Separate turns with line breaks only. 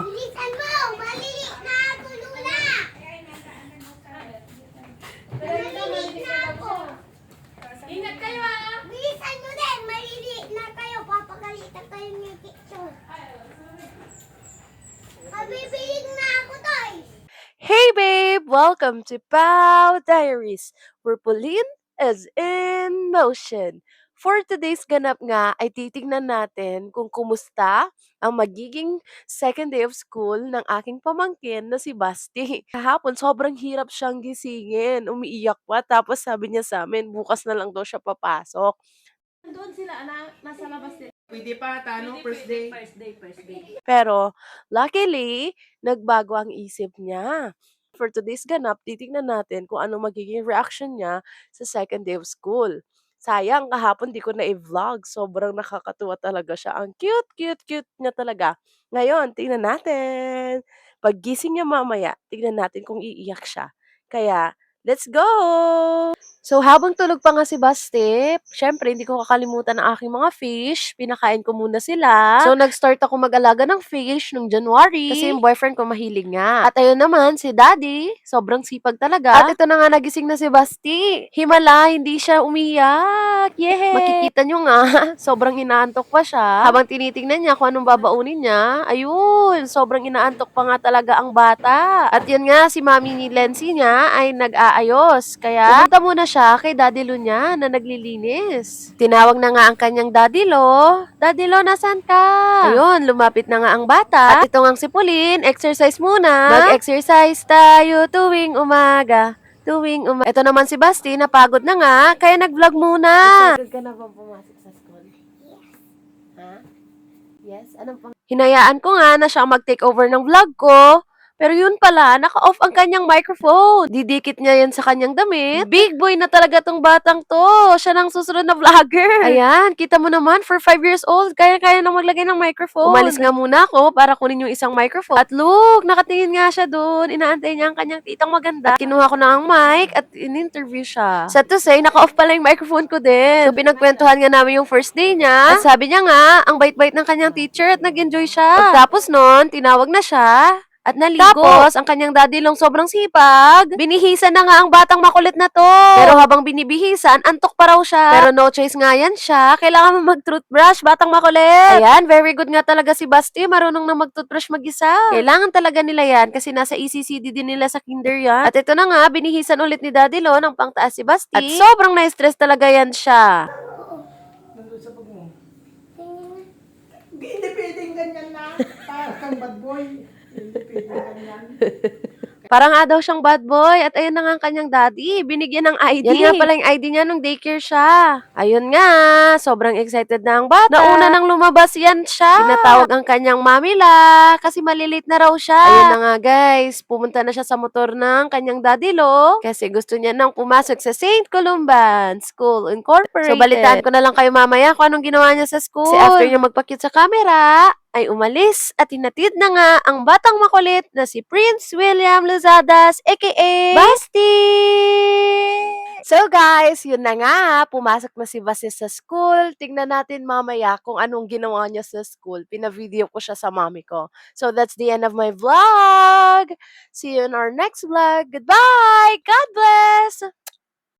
Bilisan mo! Malili na ako, Lula! Malili na ako!
Ingat kayo ah!
Bilisan nyo din! Malili na kayo! Papagalitan kayo ng teacher! Mabibilig na ako, Toys!
Hey babe! Welcome to Pau Diaries, where Pauline is in motion. For today's ganap nga ay titignan natin kung kumusta ang magiging second day of school ng aking pamangkin na si Basti. Kahapon sobrang hirap siyang gisingin, umiiyak pa tapos sabi niya sa amin bukas na lang daw siya papasok.
Doon sila, nasa labas din.
Pwede pa, first day.
First day.
Pero luckily, nagbago ang isip niya. For today's ganap, titignan natin kung ano magiging reaction niya sa second day of school. Sayang, kahapon di ko na i-vlog. Sobrang nakakatuwa talaga siya. Ang cute, cute, cute niya talaga. Ngayon, tingnan natin. Paggising niya mamaya, tignan natin kung iiyak siya. Kaya, let's go! So, habang tulog pa nga si Basti, syempre, hindi ko kakalimutan ang aking mga fish. Pinakain ko muna sila. So, nag-start ako mag-alaga ng fish nung January. Kasi yung boyfriend ko mahilig nga. At ayun naman, si Daddy, sobrang sipag talaga. At ito na nga, nagising na si Basti. Himala, hindi siya umiyak. Yay! Makikita nyo nga, sobrang inaantok pa siya. Habang tinitingnan niya kung anong babaunin niya, ayun, sobrang inaantok pa nga talaga ang bata. At yun nga, si Mami ni Lency niya ay nag-aayos. Kaya, pumunta muna siya kay Daddy Lo niya na naglilinis. Tinawag na nga ang kanyang Daddy Lo. Daddy Lo, nasan ka? Ayun, lumapit na nga ang bata. At ito nga si Pauline, exercise muna. Mag-exercise tayo tuwing umaga. Ito naman si Basti, napagod na nga, kaya nag-vlog muna. Excited ka na bang pumasok sa school? Ha? Yes? Anong pang... Hinayaan ko nga na siya mag-take over ng vlog ko. Pero yun pala, naka-off ang kanyang microphone. Didikit niya yan sa kanyang damit. Big boy na talaga tong batang to. Siya nang susunod na vlogger. Ayan, kita mo naman, for 5 years old, kaya-kaya nang maglagay ng microphone. Umalis nga muna ako para kunin yung isang microphone. At look, nakatingin nga siya doon. Inaantay niya ang kanyang titang maganda. At kinuha ko na ang mic at in-interview siya. Sad to say, naka-off pala yung microphone ko din. So, pinagkwentuhan nga namin yung first day niya. At sabi niya nga, ang bait-bait ng kanyang teacher at nag-enjoy siya. Pagkatapos nun, tinawag na siya. At naligo. Tapos, ang kanyang Daddy Long sobrang sipag. Binihisan na nga ang batang makulit na to. Pero habang binibihisan, antok pa raw siya. Pero no choice nga yan siya. Kailangan mo mag-toothbrush, batang makulit. Ayan, very good nga talaga si Basti. Marunong na mag-toothbrush mag-isa. Kailangan talaga nila yan kasi nasa ECCD din nila sa kinder yan. At ito na nga, binihisan ulit ni Daddy Long ng pangtaas si Basti. At sobrang na-stress talaga yan siya.
Nandun sa pag mo. Hindi pwedeng ganyan na. Parang kang bad boy. Hindi pwedeng ganyan.
Parang nga daw siyang bad boy at ayun na nga ang kanyang daddy, binigyan ng ID. Yan nga pala yung ID niya nung daycare siya. Ayun nga, sobrang excited na ang bata. Nauna nang lumabas yan siya. Tinatawag ang kanyang mamila kasi malilate na raw siya. Ayun na nga guys, pumunta na siya sa motor ng kanyang daddy Lo kasi gusto niya nang pumasok sa St. Columban School Incorporated. So balitaan ko na lang kayo mamaya kung anong ginawa niya sa school. Kasi after niya magpakit sa camera, ay umalis at hinatid na nga ang batang makulit na si Prince William Luzadas aka Basti! So guys, yun na nga, pumasok na si Basti sa school. Tingnan natin mamaya kung anong ginawa niya sa school. Pina-video ko siya sa mami ko. So that's the end of my vlog. See you in our next vlog. Goodbye! God bless!